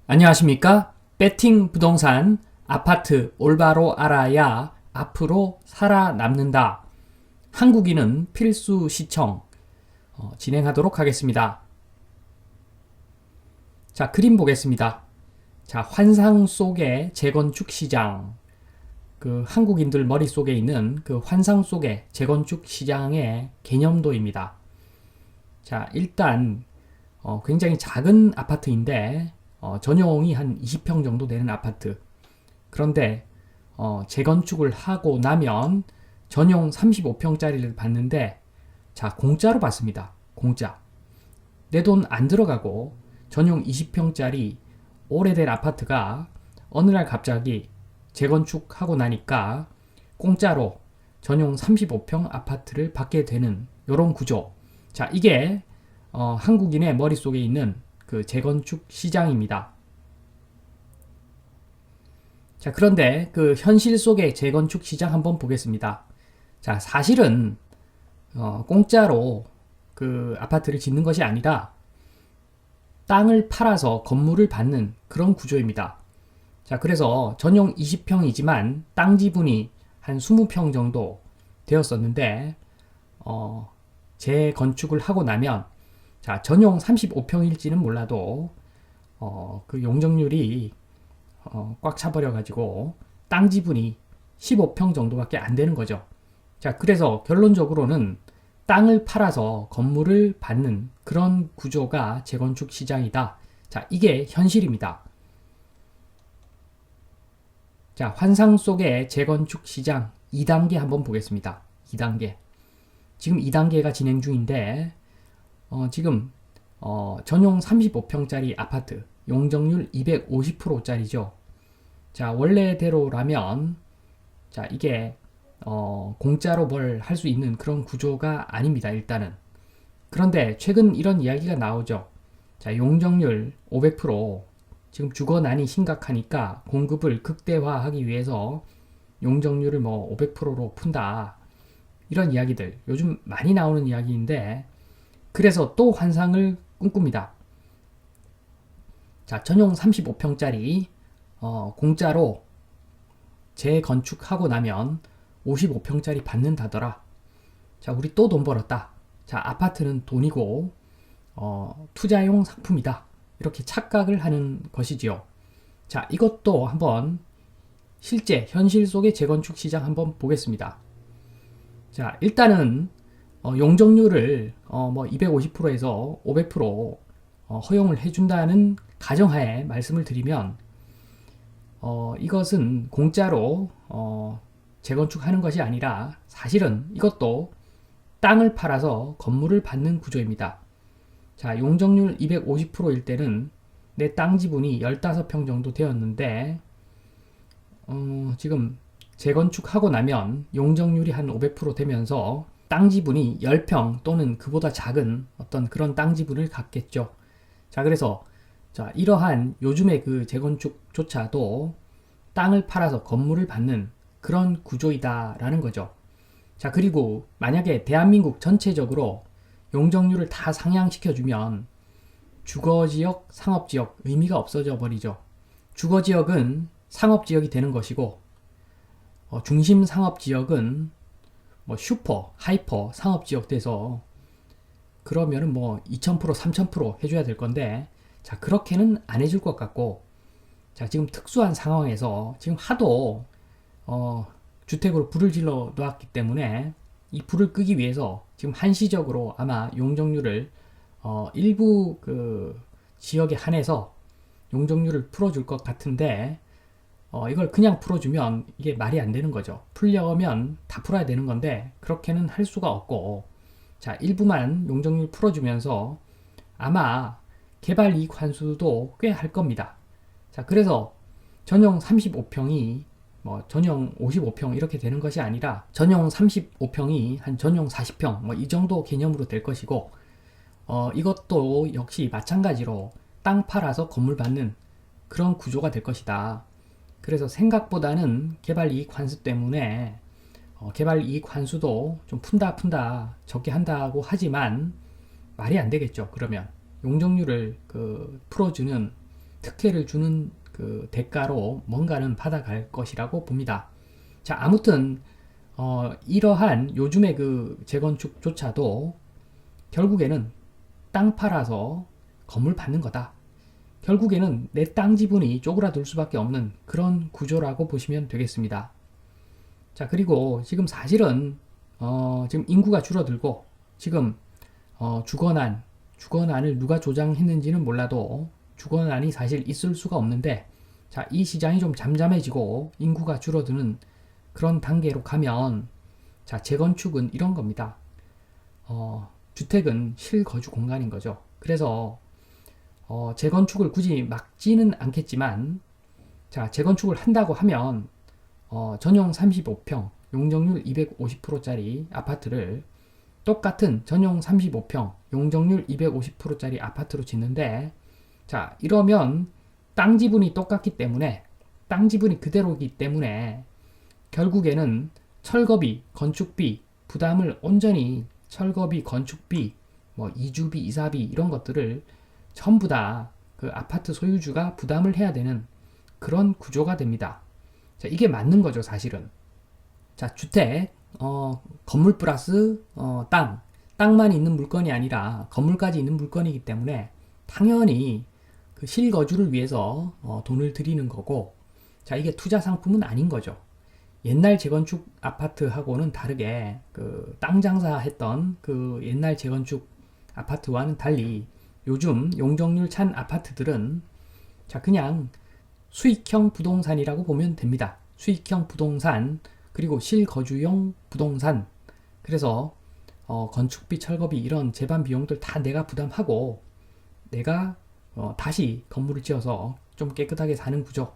안녕하십니까? 배팅 부동산 아파트 올바로 알아야 앞으로 살아남는다. 한국인은 필수 시청 진행하도록 하겠습니다. 자, 그림 보겠습니다. 자, 환상 속의 재건축 시장. 그 한국인들 머릿속에 있는 그 환상 속의 재건축 시장의 개념도입니다. 자, 일단 굉장히 작은 아파트인데 전용이 한 20평 정도 되는 아파트. 그런데 재건축을 하고 나면 전용 35평짜리를 받는데 자, 공짜로 받습니다. 공짜. 내 돈 안 들어가고 전용 20평짜리 오래된 아파트가 어느 날 갑자기 재건축하고 나니까 공짜로 전용 35평 아파트를 받게 되는 이런 구조. 자, 이게 한국인의 머릿속에 있는 그 재건축 시장입니다. 자, 그런데 그 현실 속의 재건축 시장 한번 보겠습니다. 자, 사실은 공짜로 그 아파트를 짓는 것이 아니라 땅을 팔아서 건물을 받는 그런 구조입니다. 자, 그래서 전용 20평이지만 땅 지분이 한 20평 정도 되었었는데 재건축을 하고 나면 자, 전용 35평일지는 몰라도 그 용적률이 꽉 차버려 가지고 땅 지분이 15평 정도밖에 안 되는 거죠. 자, 그래서 결론적으로는 땅을 팔아서 건물을 받는 그런 구조가 재건축 시장이다. 자, 이게 현실입니다. 자, 환상 속의 재건축 시장 2단계 한번 보겠습니다. 2단계. 지금 2단계가 진행 중인데 지금 전용 35평짜리 아파트 용적률 250%짜리죠. 자, 원래대로라면 자, 이게 공짜로 뭘 할 수 있는 그런 구조가 아닙니다. 일단은. 그런데 최근 이런 이야기가 나오죠. 자, 용적률 500% 지금 주거난이 심각하니까 공급을 극대화하기 위해서 용적률을 뭐 500%로 푼다. 이런 이야기들 요즘 많이 나오는 이야기인데 그래서 또 환상을 꿈꿉니다. 자, 전용 35평짜리 공짜로 재건축하고 나면 55평짜리 받는다더라. 자, 우리 또 돈 벌었다. 자, 아파트는 돈이고 투자용 상품이다. 이렇게 착각을 하는 것이지요. 자, 이것도 한번 실제 현실 속의 재건축 시장 한번 보겠습니다. 자, 일단은 용적률을 뭐 250%에서 500% 허용을 해준다는 가정하에 말씀을 드리면 이것은 공짜로 재건축하는 것이 아니라 사실은 이것도 땅을 팔아서 건물을 받는 구조입니다. 자, 용적률 250%일 때는 내 땅 지분이 15평 정도 되었는데 지금 재건축하고 나면 용적률이 한 500% 되면서 땅 지분이 10평 또는 그보다 작은 어떤 그런 땅 지분을 갖겠죠. 자, 그래서 자, 이러한 요즘의 그 재건축조차도 땅을 팔아서 건물을 받는 그런 구조이다라는 거죠. 자, 그리고 만약에 대한민국 전체적으로 용적률을 다 상향시켜주면 주거지역, 상업지역 의미가 없어져 버리죠. 주거지역은 상업지역이 되는 것이고 중심 상업지역은 뭐 슈퍼, 하이퍼 상업지역 돼서 그러면은 뭐 2000%, 3000% 해줘야 될 건데 자, 그렇게는 안 해줄 것 같고 자, 지금 특수한 상황에서 지금 하도 주택으로 불을 질러 놓았기 때문에 이 불을 끄기 위해서 지금 한시적으로 아마 용적률을 일부 그 지역에 한해서 용적률을 풀어줄 것 같은데 이걸 그냥 풀어주면 이게 말이 안 되는 거죠. 풀려면 다 풀어야 되는 건데 그렇게는 할 수가 없고 자, 일부만 용적률 풀어주면서 아마 개발 이익 환수도 꽤 할 겁니다. 자, 그래서 전용 35평이 뭐 전용 55평 이렇게 되는 것이 아니라 전용 35평이 한 전용 40평 뭐 이 정도 개념으로 될 것이고 이것도 역시 마찬가지로 땅 팔아서 건물 받는 그런 구조가 될 것이다. 그래서 생각보다는 개발 이익 환수 때문에 개발 이익 환수도 좀 푼다 적게 한다고 하지만 말이 안 되겠죠. 그러면 용적률을 풀어주는 특혜를 주는 그 대가로 뭔가는 받아갈 것이라고 봅니다. 자, 아무튼 이러한 요즘의 그 재건축조차도 결국에는 땅 팔아서 건물 받는 거다. 결국에는 내 땅 지분이 쪼그라들 수밖에 없는 그런 구조라고 보시면 되겠습니다. 자, 그리고 지금 사실은 지금 인구가 줄어들고 지금 주거난을 누가 조장했는지는 몰라도 주거난이 사실 있을 수가 없는데, 자, 이 시장이 좀 잠잠해지고 인구가 줄어드는 그런 단계로 가면, 자, 재건축은 이런 겁니다. 주택은 실거주 공간인 거죠. 그래서 재건축을 굳이 막지는 않겠지만, 자, 재건축을 한다고 하면 전용 35평, 용적률 250%짜리 아파트를 똑같은 전용 35평, 용적률 250%짜리 아파트로 짓는데, 자, 이러면 땅 지분이 똑같기 때문에, 땅 지분이 그대로이기 때문에 결국에는 철거비, 건축비 부담을 온전히 철거비, 건축비, 뭐 이주비, 이사비 이런 것들을 전부 다 그 아파트 소유주가 부담을 해야 되는 그런 구조가 됩니다. 자, 이게 맞는 거죠, 사실은. 자, 주택, 건물 플러스 땅만 있는 물건이 아니라 건물까지 있는 물건이기 때문에 당연히 그 실거주를 위해서 돈을 들이는 거고, 자, 이게 투자 상품은 아닌 거죠. 옛날 재건축 아파트하고는 다르게 그 땅 장사했던 그 옛날 재건축 아파트와는 달리 요즘 용적률 찬 아파트들은 자, 그냥 수익형 부동산이라고 보면 됩니다. 수익형 부동산, 그리고 실거주용 부동산. 그래서 건축비, 철거비 이런 제반 비용들 다 내가 부담하고 내가 다시 건물을 지어서 좀 깨끗하게 사는 구조.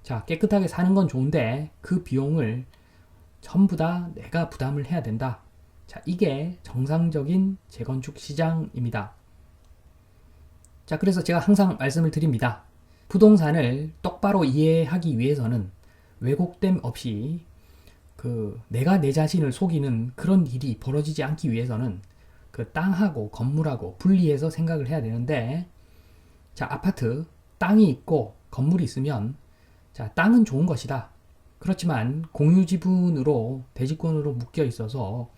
자, 깨끗하게 사는 건 좋은데 그 비용을 전부 다 내가 부담을 해야 된다. 자, 이게 정상적인 재건축 시장입니다. 자, 그래서 제가 항상 말씀을 드립니다. 부동산을 똑바로 이해하기 위해서는 왜곡됨 없이 그 내가 내 자신을 속이는 그런 일이 벌어지지 않기 위해서는 그 땅하고 건물하고 분리해서 생각을 해야 되는데, 자, 아파트 땅이 있고 건물이 있으면 자, 땅은 좋은 것이다. 그렇지만 공유 지분으로 대지권으로 묶여 있어서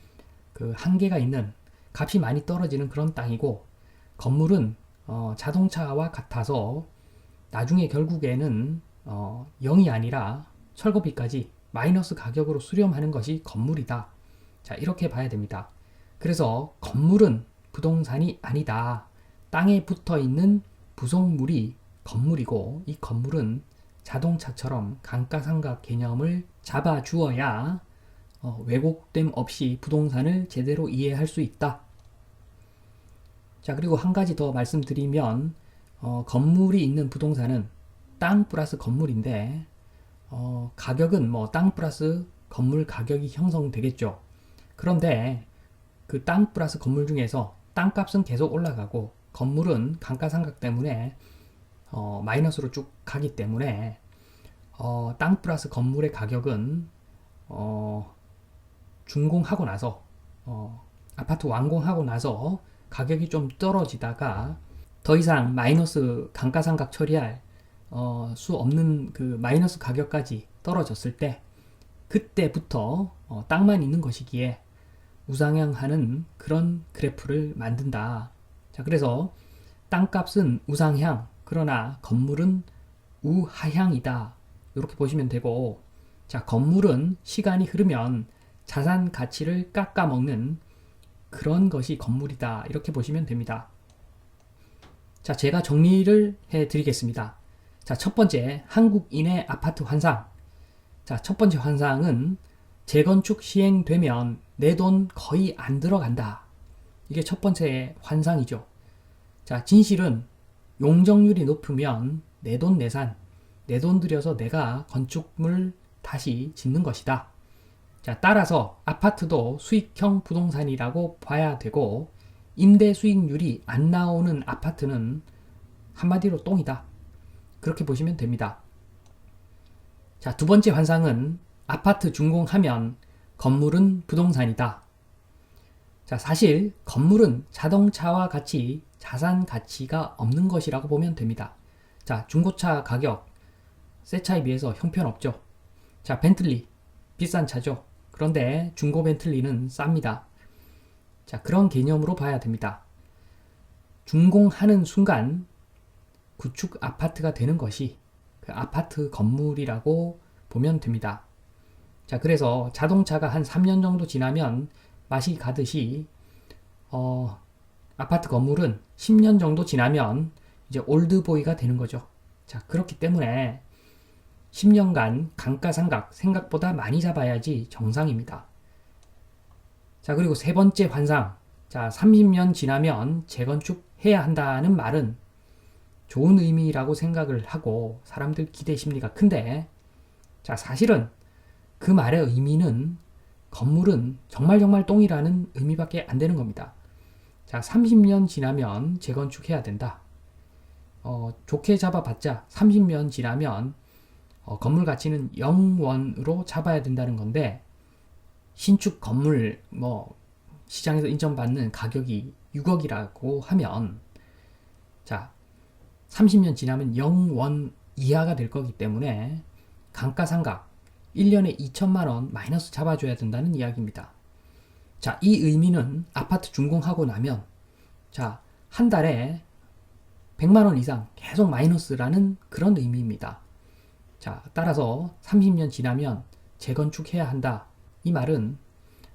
그 한계가 있는 값이 많이 떨어지는 그런 땅이고, 건물은 자동차와 같아서 나중에 결국에는 0이 아니라 철거비까지 마이너스 가격으로 수렴하는 것이 건물이다. 자, 이렇게 봐야 됩니다. 그래서 건물은 부동산이 아니다. 땅에 붙어 있는 부속물이 건물이고, 이 건물은 자동차처럼 감가상각 개념을 잡아 주어야 왜곡됨 없이 부동산을 제대로 이해할 수 있다. 자, 그리고 한 가지 더 말씀드리면 건물이 있는 부동산은 땅 플러스 건물인데 가격은 뭐 땅 플러스 건물 가격이 형성되겠죠. 그런데 그 땅 플러스 건물 중에서 땅값은 계속 올라가고 건물은 감가상각 때문에 마이너스로 쭉 가기 때문에 땅 플러스 건물의 가격은 준공하고 나서 아파트 완공하고 나서 가격이 좀 떨어지다가 더 이상 마이너스 감가상각 처리할 수 없는 그 마이너스 가격까지 떨어졌을 때, 그때부터 땅만 있는 것이기에 우상향하는 그런 그래프를 만든다. 자, 그래서 땅값은 우상향, 그러나 건물은 우하향이다. 이렇게 보시면 되고, 자, 건물은 시간이 흐르면 자산 가치를 깎아먹는 그런 것이 건물이다. 이렇게 보시면 됩니다. 자, 제가 정리를 해 드리겠습니다. 자, 첫 번째, 한국인의 아파트 환상. 자, 첫 번째 환상은 재건축 시행되면 내 돈 거의 안 들어간다. 이게 첫 번째 환상이죠. 자, 진실은 용적률이 높으면 내 돈 내산, 내 돈 들여서 내가 건축물 다시 짓는 것이다. 자, 따라서 아파트도 수익형 부동산이라고 봐야 되고, 임대 수익률이 안 나오는 아파트는 한마디로 똥이다. 그렇게 보시면 됩니다. 자, 두 번째 환상은 아파트 준공하면 건물은 부동산이다. 자, 사실 건물은 자동차와 같이 자산 가치가 없는 것이라고 보면 됩니다. 자, 중고차 가격 새 차에 비해서 형편없죠. 자, 벤틀리 비싼 차죠. 그런데 중고 벤틀리는 쌉니다. 자, 그런 개념으로 봐야 됩니다. 준공하는 순간 구축 아파트가 되는 것이 그 아파트 건물이라고 보면 됩니다. 자, 그래서 자동차가 한 3년 정도 지나면 맛이 가듯이 아파트 건물은 10년 정도 지나면 이제 올드보이가 되는 거죠. 자, 그렇기 때문에 10년간 감가상각 생각보다 많이 잡아야지 정상입니다. 자, 그리고 세 번째 환상. 자, 30년 지나면 재건축해야 한다는 말은 좋은 의미라고 생각을 하고 사람들 기대 심리가 큰데, 자, 사실은 그 말의 의미는 건물은 정말 똥이라는 의미밖에 안 되는 겁니다. 자, 30년 지나면 재건축해야 된다. 좋게 잡아봤자 30년 지나면 건물 가치는 0원으로 잡아야 된다는 건데, 신축 건물 시장에서 인정받는 가격이 6억이라고 하면, 자, 30년 지나면 0원 이하가 될 거기 때문에 감가상각 1년에 2천만 원 마이너스 잡아줘야 된다는 이야기입니다. 자, 이 의미는 아파트 준공하고 나면, 자, 한 달에 100만 원 이상 계속 마이너스라는 그런 의미입니다. 자, 따라서 30년 지나면 재건축해야 한다. 이 말은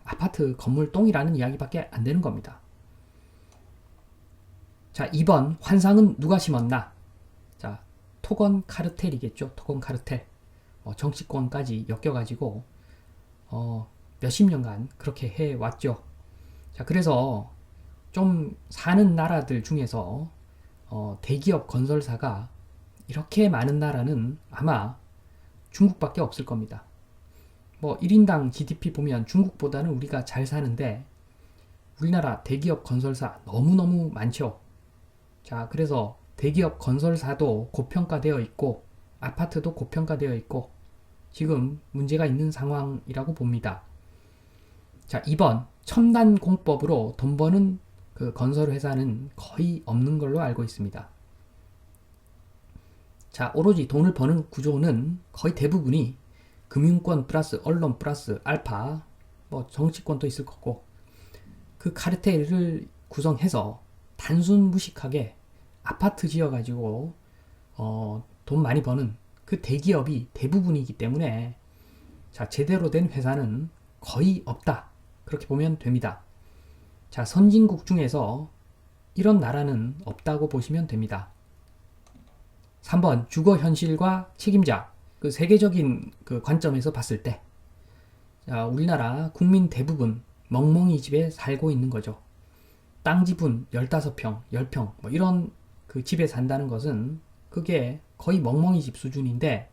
아파트 건물 똥이라는 이야기밖에 안 되는 겁니다. 자, 2번 환상은 누가 심었나? 자, 토건 카르텔이겠죠. 토건 카르텔. 정치권까지 엮여가지고 몇십 년간 그렇게 해왔죠. 자, 그래서 좀 사는 나라들 중에서 대기업 건설사가 이렇게 많은 나라는 아마 중국밖에 없을 겁니다. 1인당 GDP 보면 중국보다는 우리가 잘 사는데 우리나라 대기업 건설사 너무너무 많죠. 자, 그래서 대기업 건설사도 고평가되어 있고 아파트도 고평가되어 있고 지금 문제가 있는 상황이라고 봅니다. 자, 2번 첨단 공법으로 돈 버는 그 건설 회사는 거의 없는 걸로 알고 있습니다. 자, 오로지 돈을 버는 구조는 거의 대부분이 금융권 플러스 언론 플러스 알파, 정치권도 있을 거고, 그 카르텔을 구성해서 단순 무식하게 아파트 지어가지고 돈 많이 버는 그 대기업이 대부분이기 때문에, 자, 제대로 된 회사는 거의 없다. 그렇게 보면 됩니다. 자, 선진국 중에서 이런 나라는 없다고 보시면 됩니다. 3번 주거 현실과 책임자. 그 세계적인 그 관점에서 봤을 때, 자, 우리나라 국민 대부분 멍멍이 집에 살고 있는 거죠. 땅 지분 15평, 10평 이런 그 집에 산다는 것은 그게 거의 멍멍이 집 수준인데,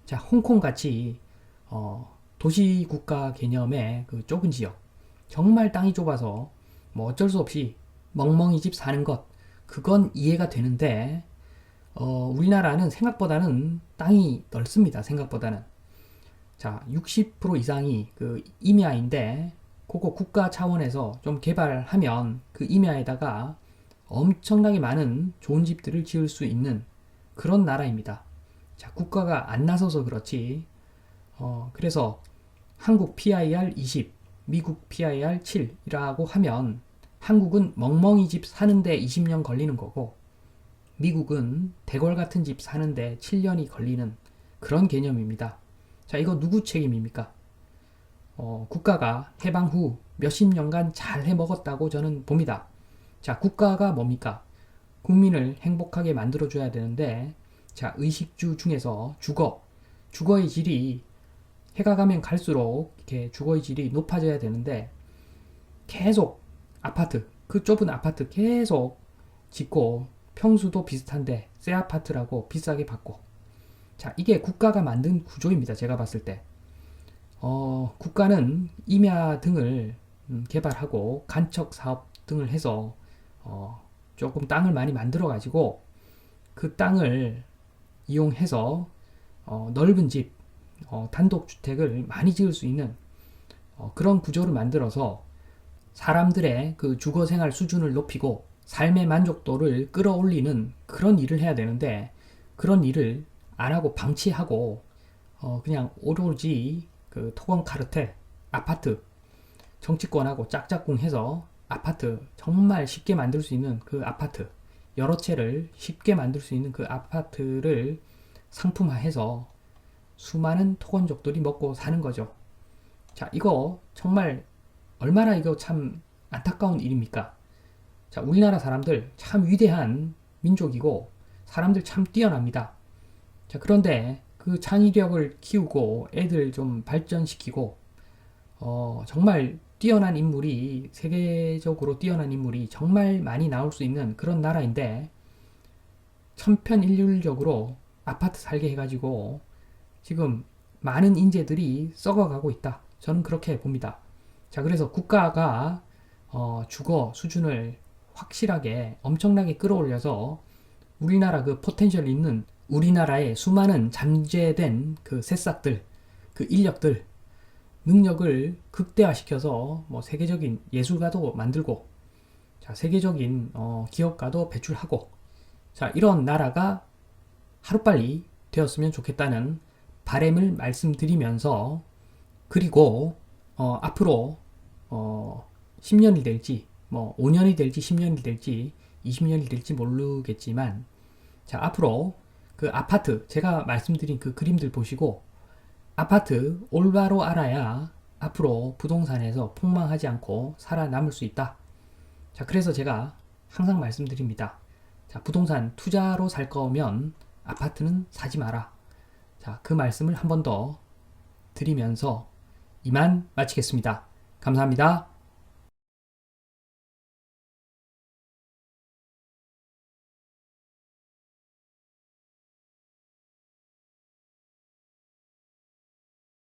자, 홍콩 같이 도시 국가 개념의 그 좁은 지역, 정말 땅이 좁아서 어쩔 수 없이 멍멍이 집 사는 것, 그건 이해가 되는데, 우리나라는 생각보다는 땅이 넓습니다. 생각보다는. 자, 60% 이상이 그 임야인데, 그거 국가 차원에서 좀 개발하면 그 임야에다가 엄청나게 많은 좋은 집들을 지을 수 있는 그런 나라입니다. 자, 국가가 안 나서서 그렇지. 그래서 한국 PIR 20, 미국 PIR 7이라고 하면 한국은 멍멍이 집 사는데 20년 걸리는 거고, 미국은 대궐 같은 집 사는데 7년이 걸리는 그런 개념입니다. 자, 이거 누구 책임입니까? 국가가 해방 후 몇십 년간 잘 해먹었다고 저는 봅니다. 자, 국가가 뭡니까? 국민을 행복하게 만들어줘야 되는데, 자, 의식주 중에서 주거의 질이 해가 가면 갈수록 이렇게 주거의 질이 높아져야 되는데, 계속 아파트, 그 좁은 아파트 계속 짓고, 평수도 비슷한데 새 아파트라고 비싸게 받고, 자, 이게 국가가 만든 구조입니다. 제가 봤을 때 국가는 임야 등을 개발하고 간척 사업 등을 해서 조금 땅을 많이 만들어 가지고 그 땅을 이용해서 넓은 집, 단독주택을 많이 지을 수 있는 그런 구조를 만들어서 사람들의 그 주거생활 수준을 높이고 삶의 만족도를 끌어올리는 그런 일을 해야 되는데, 그런 일을 안 하고 방치하고 그냥 오로지 그 토건 카르텔 아파트 정치권하고 짝짝꿍해서 아파트 정말 쉽게 만들 수 있는 그 아파트 여러 채를 쉽게 만들 수 있는 그 아파트를 상품화해서 수많은 토건족들이 먹고 사는 거죠. 자, 이거 정말 얼마나 이거 참 안타까운 일입니까? 자, 우리나라 사람들 참 위대한 민족이고 사람들 참 뛰어납니다. 자, 그런데 그 창의력을 키우고 애들 좀 발전시키고 정말 뛰어난 인물이 세계적으로 뛰어난 인물이 정말 많이 나올 수 있는 그런 나라인데 천편일률적으로 아파트 살게 해가지고 지금 많은 인재들이 썩어가고 있다. 저는 그렇게 봅니다. 자, 그래서 국가가 주거 수준을 확실하게 엄청나게 끌어올려서 우리나라 그 포텐셜 있는 우리나라의 수많은 잠재된 그 새싹들, 그 인력들, 능력을 극대화시켜서 뭐 세계적인 예술가도 만들고, 자, 세계적인 기업가도 배출하고, 자, 이런 나라가 하루빨리 되었으면 좋겠다는 바람을 말씀드리면서, 그리고 앞으로 10년이 될지 뭐 5년이 될지 10년이 될지 20년이 될지 모르겠지만, 자, 앞으로 그 아파트 제가 말씀드린 그 그림들 보시고 아파트 올바로 알아야 앞으로 부동산에서 폭망하지 않고 살아남을 수 있다. 자, 그래서 제가 항상 말씀드립니다. 자, 부동산 투자로 살 거면 아파트는 사지 마라. 자, 그 말씀을 한 번 더 드리면서 이만 마치겠습니다. 감사합니다.